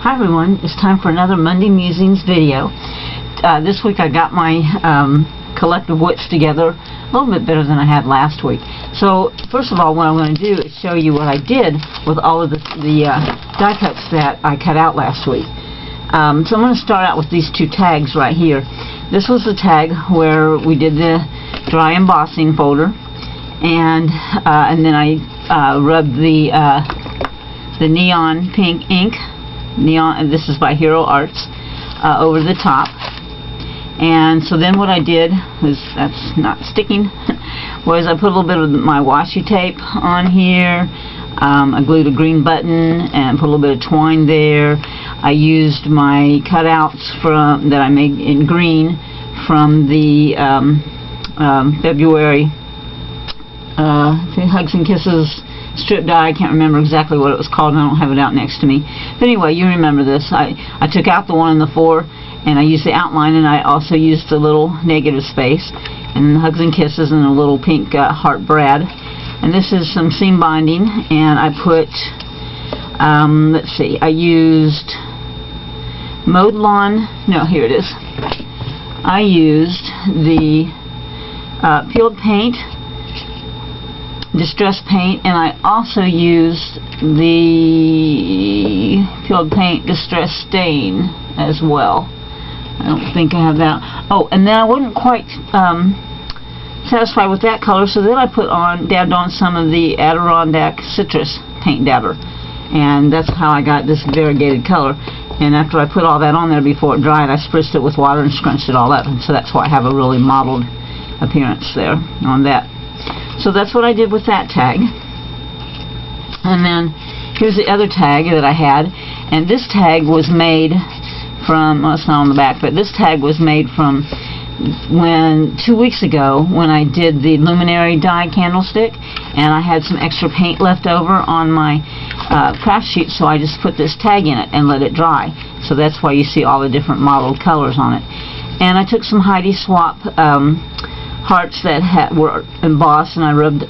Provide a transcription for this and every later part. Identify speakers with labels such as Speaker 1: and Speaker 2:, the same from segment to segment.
Speaker 1: Hi everyone, it's time for another Monday Musings video. This week I got my collective wits together a little bit better than I had last week. So first of all, what I'm going to do is show you what I did with all of the die cuts that I cut out last week. So I'm going to start out with these two tags right here. This was the tag where we did the dry embossing folder, and then I rubbed the neon pink ink. Neon, this is by Hero Arts, over the top. And so then what I did was, that's not sticking, was I put a little bit of my washi tape on here. I glued a green button and put a little bit of twine there. I used my cutouts that I made in green from the February Hugs and Kisses strip die. I can't remember exactly what it was called, and I don't have it out next to me. But anyway, you remember this. I took out the 1 and the 4, and I used the outline, and I also used the little negative space, and Hugs and Kisses, and a little pink heart brad. And this is some seam binding, and I put, let's see, I used mowed lawn, no, here it is. I used the peeled paint, distress paint, and I also used the peeled paint distress stain as well. I don't think I have that. Oh, and then I wasn't quite satisfied with that color, so then I dabbed on some of the Adirondack citrus paint dabber, and that's how I got this variegated color. And after I put all that on there before it dried, I spritzed it with water and scrunched it all up, and so that's why I have a really mottled appearance there on that. So that's what I did with that tag. And then here's the other tag that I had, and this tag was made from, well, it's not on the back, but this tag was made from 2 weeks ago when I did the luminary die candlestick, and I had some extra paint left over on my craft sheet, so I just put this tag in it and let it dry. So that's why you see all the different mottled colors on it. And I took some Heidi Swap hearts that were embossed, and I rubbed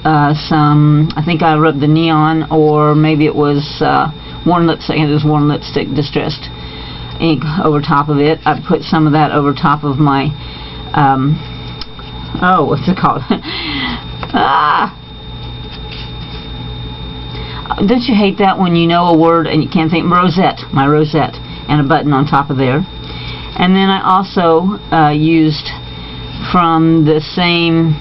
Speaker 1: some, I think I rubbed the neon, or maybe it was Worn Lipstick, it was Worn Lipstick distressed ink over top of it. I put some of that over top of my oh, what's it called? Don't you hate that when you know a word and you can't think? Rosette, my rosette, and a button on top of there. And then I also used, from the same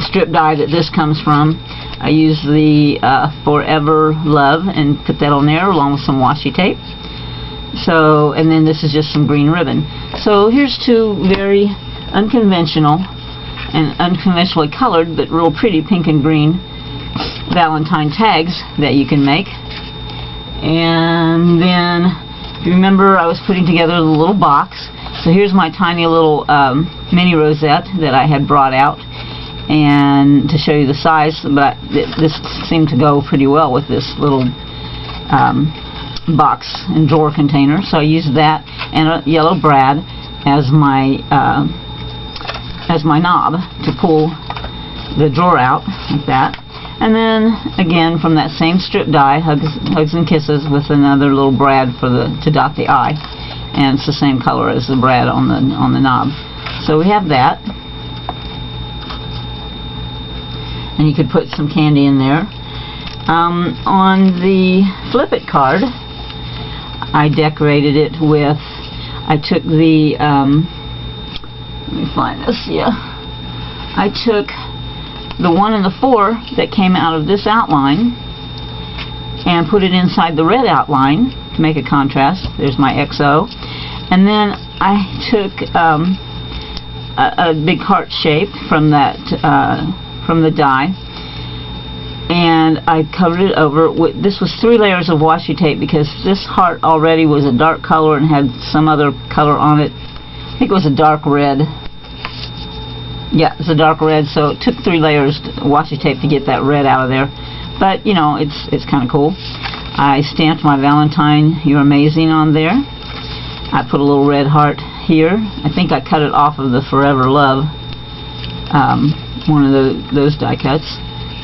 Speaker 1: strip die that this comes from, I used the Forever Love and put that on there along with some washi tape. So, and then this is just some green ribbon. So here's two very unconventional and unconventionally colored but real pretty pink and green Valentine tags that you can make. And then, if you remember, I was putting together the little box. So here's my tiny little mini rosette that I had brought out, and to show you the size, but this seemed to go pretty well with this little box and drawer container. So I used that and a yellow brad as my knob to pull the drawer out like that. And then again from that same strip die, Hugs and Kisses, with another little brad to dot the I. And it's the same color as the brad on the knob. So we have that, and you could put some candy in there. On the Flip It card, I decorated it with, I took the let me find this, I took the 1 and the 4 that came out of this outline and put it inside the red outline to make a contrast. There's my XO. And then I took a big heart shape from that from the die, and I covered it over with, this was 3 layers of washi tape, because this heart already was a dark color and had some other color on it. I think it was a dark red. Yeah, it's a dark red, so it took 3 layers of washi tape to get that red out of there. But you know, it's kind of cool. I stamped my Valentine, You're Amazing on there. I put a little red heart here. I think I cut it off of the Forever Love, one of those die cuts.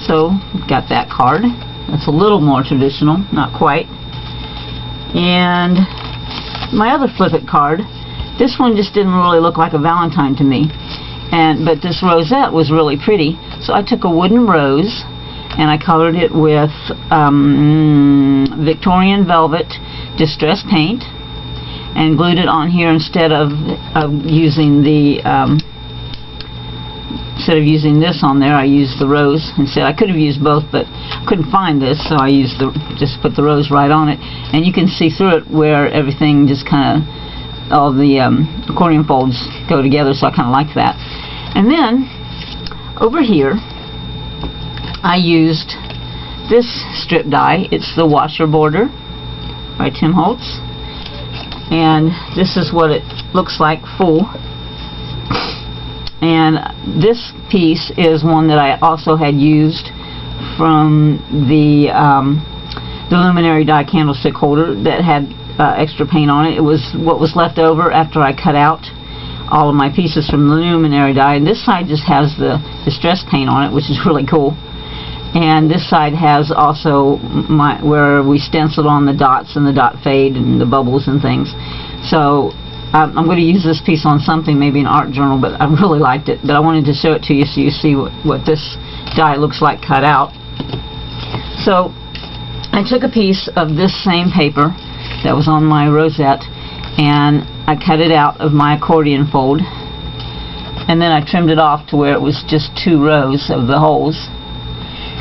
Speaker 1: So, got that card. That's a little more traditional, not quite. And my other flip it card, this one just didn't really look like a Valentine to me, but this rosette was really pretty, so I took a wooden rose and I colored it with Victorian Velvet Distress Paint and glued it on here instead of using the this on there. I used the rose instead. I could have used both, but couldn't find this, so I used just put the rose right on it, and you can see through it where everything just kind of, all the accordion folds go together, so I kind of like that. And then over here I used this strip die. It's the Washer Border by Tim Holtz, and this is what it looks like full. And this piece is one that I also had used from the luminary die candlestick holder that had extra paint on it. It was what was left over after I cut out all of my pieces from the luminary die, and this side just has the distress paint on it, which is really cool. And this side has also where we stenciled on the dots and the dot fade and the bubbles and things. So I'm going to use this piece on something, maybe an art journal, but I really liked it. But I wanted to show it to you so you see what this die looks like cut out. So I took a piece of this same paper that was on my rosette and I cut it out of my accordion fold, and then I trimmed it off to where it was just 2 rows of the holes.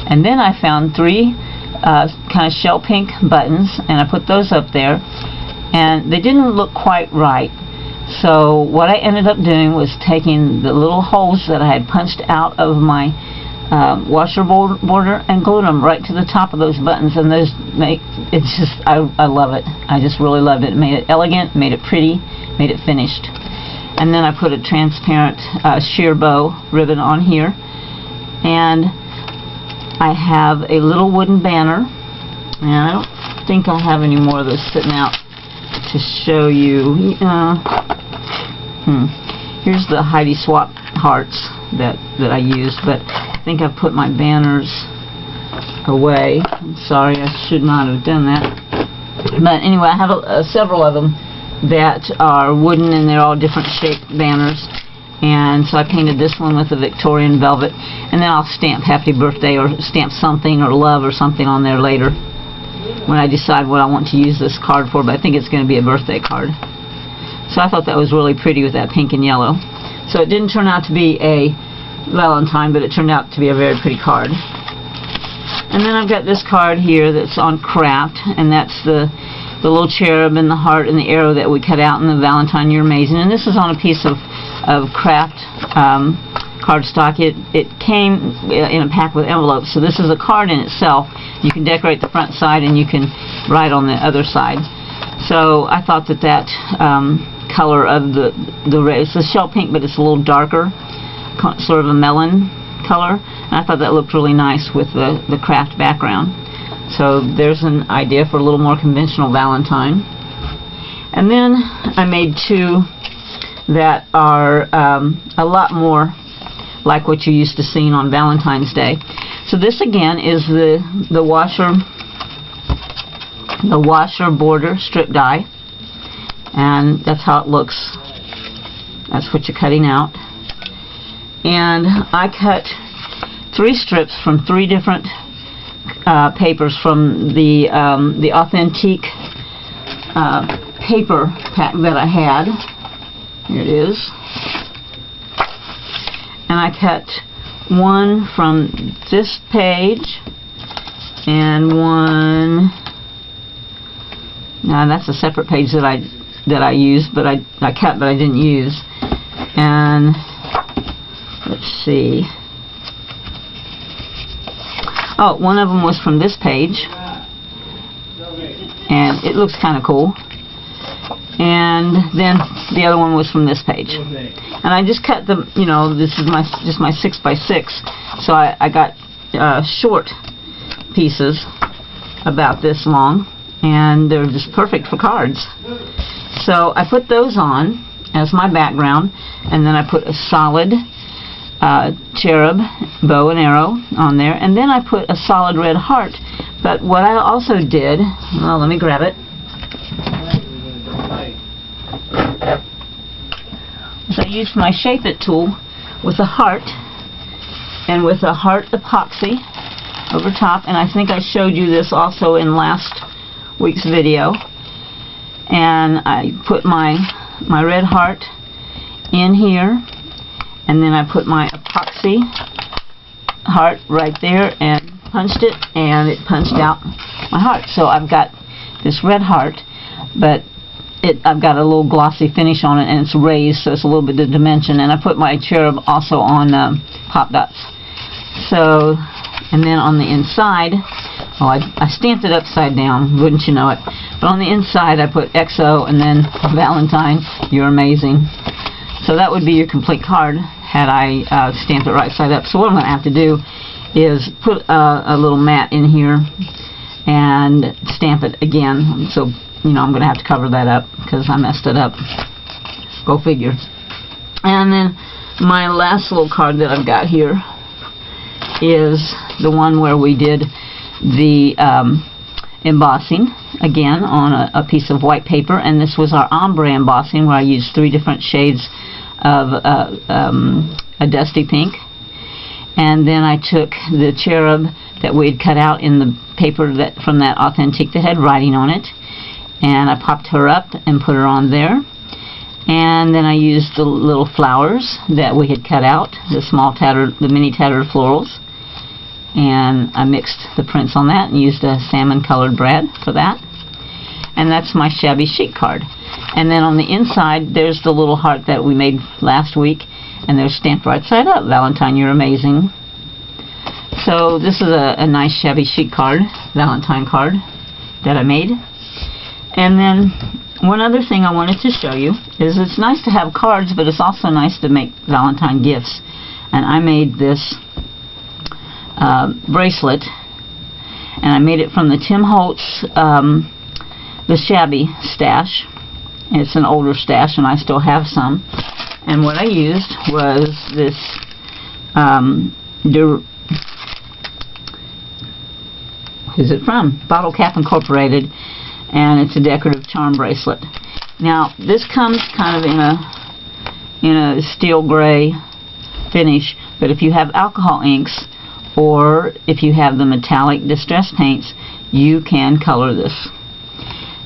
Speaker 1: And then I found 3 kind of shell pink buttons, and I put those up there, and they didn't look quite right. So what I ended up doing was taking the little holes that I had punched out of my washer border and glued them right to the top of those buttons, and those make it's just, I love it. I just really loved it. It made it elegant, made it pretty, made it finished. And then I put a transparent sheer bow ribbon on here, and I have a little wooden banner, and I don't think I have any more of those sitting out to show you. Here's the Heidi Swap hearts that I used, but I think I've put my banners away. I'm sorry, I should not have done that. But anyway, I have several of them that are wooden, and they're all different shaped banners. And so I painted this one with the Victorian Velvet, and then I'll stamp Happy Birthday or stamp something or love or something on there later when I decide what I want to use this card for, but I think it's going to be a birthday card. So I thought that was really pretty with that pink and yellow. So it didn't turn out to be a Valentine, but it turned out to be a very pretty card. And then I've got this card here that's on craft, and that's the little cherub and the heart and the arrow that we cut out in the Valentine You're Amazing. And this is on a piece of craft cardstock. It came in a pack with envelopes, so this is a card in itself. You can decorate the front side and you can write on the other side. So I thought that color of the it's a shell pink, but it's a little darker, sort of a melon color, and I thought that looked really nice with the craft background. So there's an idea for a little more conventional Valentine. And then I made 2 that are a lot more like what you used to seeing on Valentine's Day. So this again is the washer border strip die, and that's how it looks. That's what you're cutting out. And I cut 3 strips from 3 different papers from the authentic paper pack that I had. Here it is. And I cut one from this page and one. Now that's a separate page that I used, but I cut, but I didn't use. And let's see. Oh, one of them was from this page, and it looks kind of cool. And then the other one was from this page. And I just cut them, you know, this is just my 6 by 6, so I got short pieces about this long, and they're just perfect for cards. So I put those on as my background, and then I put a solid cherub, bow and arrow on there, and then I put a solid red heart. But what I also did, well, let me grab it. is I used my Shape It tool with a heart and with a heart epoxy over top, and I think I showed you this also in last week's video. And I put my red heart in here, and then I put my epoxy heart right there and punched it, and it punched out my heart. So I've got this red heart, but I've got a little glossy finish on it, and it's raised, so it's a little bit of dimension. And I put my cherub also on pop dots. So, and then on the inside, oh, I stamped it upside down, wouldn't you know it. But on the inside I put XO and then Valentine, you're amazing. So that would be your complete card had I stamped it right side up. So what I'm going to have to do is put a little mat in here and stamp it again. So, you know, I'm going to have to cover that up because I messed it up. Go figure. And then my last little card that I've got here is the one where we did the embossing again on a piece of white paper, and this was our ombre embossing where I used 3 different shades of a dusty pink. And then I took the cherub that we had cut out in the paper from that Authentique that had writing on it, and I popped her up and put her on there. And then I used the little flowers that we had cut out, the mini tattered florals, and I mixed the prints on that and used a salmon colored brad for that. And that's my shabby chic card. And then on the inside there's the little heart that we made last week, and they're stamped right side up. Valentine, you're amazing. So this is a nice shabby chic card, Valentine card that I made. And then one other thing I wanted to show you is it's nice to have cards, but it's also nice to make Valentine gifts. And I made this bracelet, and I made it from the Tim Holtz the shabby stash. It's an older stash and I still have some, and what I used was this who's it from? Bottle Cap Incorporated, and it's a decorative charm bracelet. Now this comes kind of in a steel gray finish, but if you have alcohol inks or if you have the metallic distress paints, you can color this.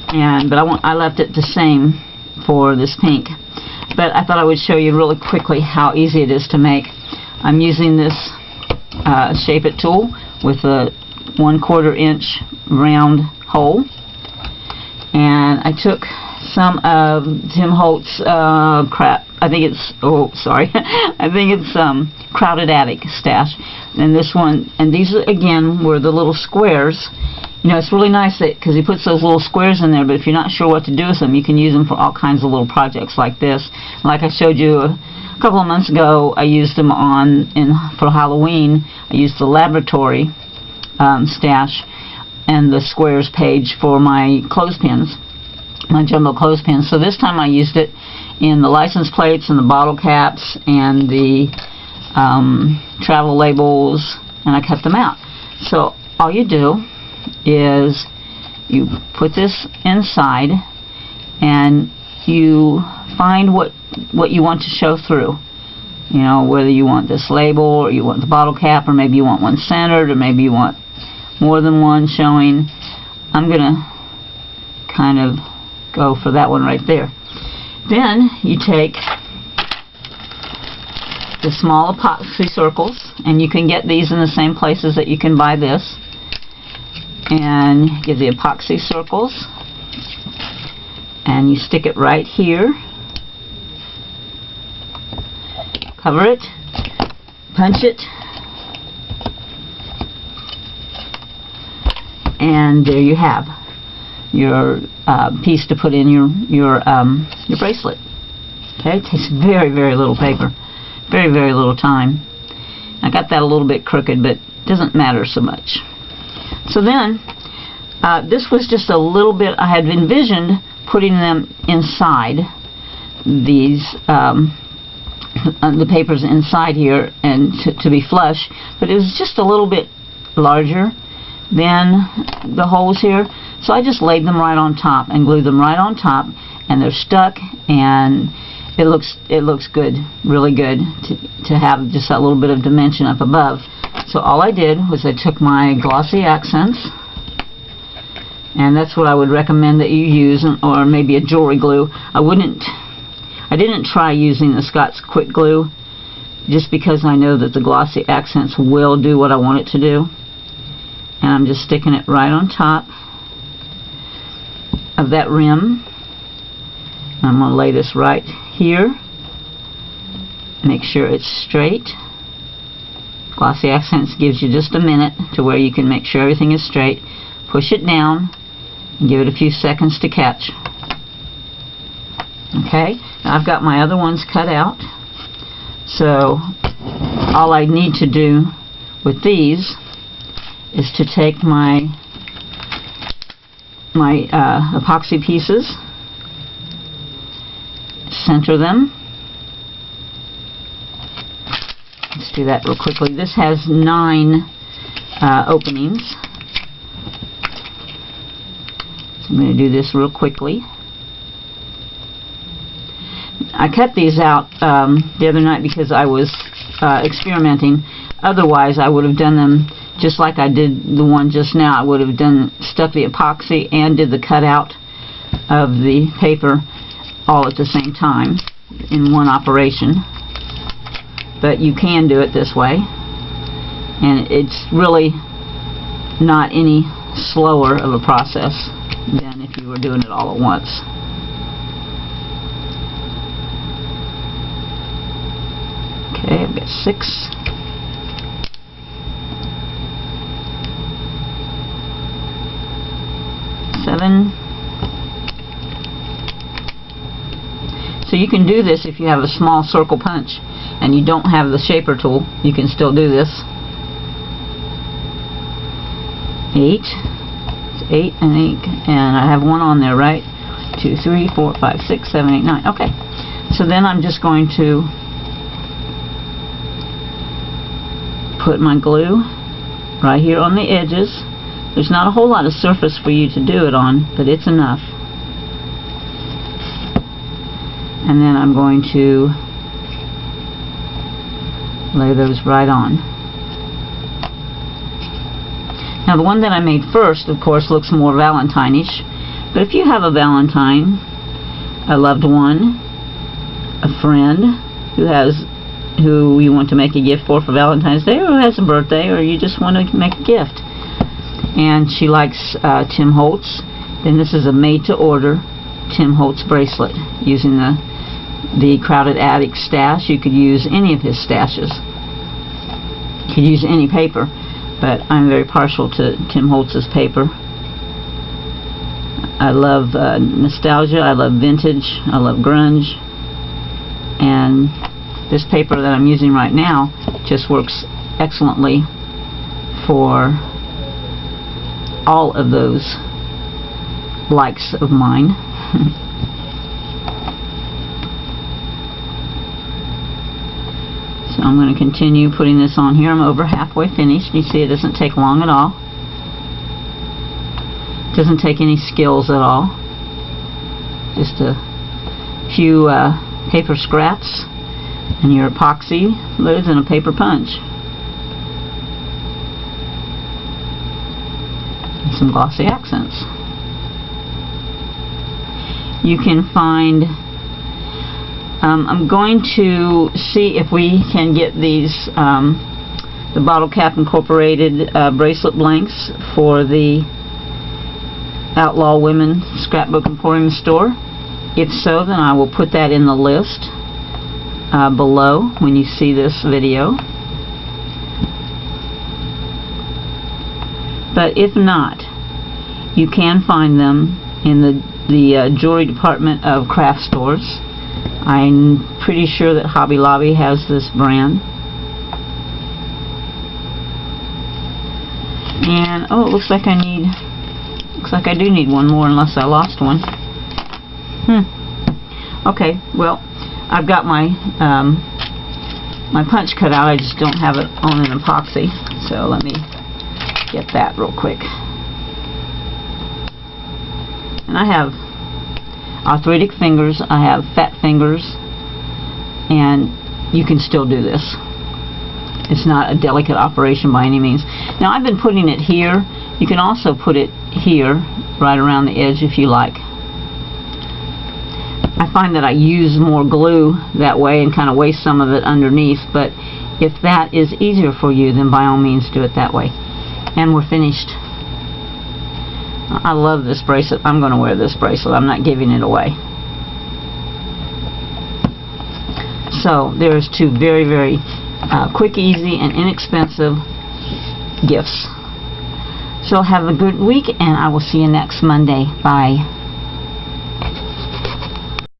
Speaker 1: But I left it the same for this pink. But I thought I would show you really quickly how easy it is to make. I'm using this Shape It tool with a 1/4 inch round hole, and I took some of Tim Holtz I think it's Crowded Attic stash, and this one, and these again were the little squares. You know, it's really nice because he puts those little squares in there, but if you're not sure what to do with them, you can use them for all kinds of little projects like this. Like I showed you a couple of months ago, I used them for Halloween. I used the laboratory stash and the squares page for my clothespins, my jumbo clothespins. So this time I used it in the license plates and the bottle caps and the travel labels, and I cut them out. So all you do is you put this inside and you find what you want to show through. You know, whether you want this label or you want the bottle cap, or maybe you want one centered, or maybe you want more than one showing. I'm gonna kind of go for that one right there. Then you take the small epoxy circles, and you can get these in the same places that you can buy this, and get the epoxy circles, and you stick it right here, cover it, punch it, and there you have your piece to put in your bracelet. Okay, it takes very, very little paper, very, very little time. I got that a little bit crooked, but it doesn't matter so much. So then, this was just a little bit. I had envisioned putting them inside these, the papers inside here, and to be flush, but it was just a little bit larger than the holes here. So I just laid them right on top and glued them right on top, and they're stuck, and it looks good, really good, to have just that little bit of dimension up above. So all I did was I took my glossy accents, and that's what I would recommend that you use, or maybe a jewelry glue. I didn't try using the Scott's Quick Glue, just because I know that the glossy accents will do what I want it to do. And I'm just sticking it right on top of that rim. I'm going to lay this right here. Make sure it's straight. Glossy accents gives you just a minute to where you can make sure everything is straight. Push it down and give it a few seconds to catch. Okay, now I've got my other ones cut out. So all I need to do with these is to take my epoxy pieces, center them. Let's do that real quickly. This has 9 openings. So I'm going to do this real quickly. I cut these out the other night because I was experimenting. Otherwise, I would have done them just like I did the one just now. I would have stuck the epoxy and did the cutout of the paper all at the same time in one operation. But you can do it this way, and it's really not any slower of a process than if you were doing it all at once. Okay, I've got 6. So you can do this if you have a small circle punch and you don't have the shaper tool. You can still do this. 8. It's 8 and 8, and I have one on there, right? 2, 3, 4, 5, 6, 7, 8, 9. Okay. So then I'm just going to put my glue right here on the edges. There's not a whole lot of surface for you to do it on, but it's enough. And then I'm going to lay those right on. Now the one that I made first, of course, looks more Valentine-ish, but if you have a Valentine, a loved one, a friend who you want to make a gift for Valentine's Day, or who has a birthday, or you just want to make a gift, and she likes Tim Holtz, then this is a made-to-order Tim Holtz bracelet using the Crowded Attic stash. You could use any of his stashes. You could use any paper, but I'm very partial to Tim Holtz's paper. I love nostalgia, I love vintage, I love grunge, and this paper that I'm using right now just works excellently for all of those likes of mine. So I'm going to continue putting this on here. I'm over halfway finished. You see it doesn't take long at all. It doesn't take any skills at all. Just a few paper scraps and your epoxy lids and a paper punch. And some glossy accents. You can find I'm going to see if we can get these the Bottle Cap Incorporated bracelet blanks for the Outlaw Women Scrapbook Emporium store. If so, then I will put that in the list below when you see this video. But if not, you can find them in the jewelry department of craft stores. I'm pretty sure that Hobby Lobby has this brand. And oh, it looks like I do need one more, unless I lost one. Okay, well, I've got my my punch cut out. I just don't have it on an epoxy. So let me get that real quick. And I have arthritic fingers, I have fat fingers, and you can still do this. It's not a delicate operation by any means. Now I've been putting it here. You can also put it here, right around the edge if you like. I find that I use more glue that way and kind of waste some of it underneath, but if that is easier for you, then by all means do it that way. And we're finished. I love this bracelet. I'm going to wear this bracelet. I'm not giving it away. So there's two very, very quick, easy, and inexpensive gifts. So have a good week, and I will see you next Monday. Bye.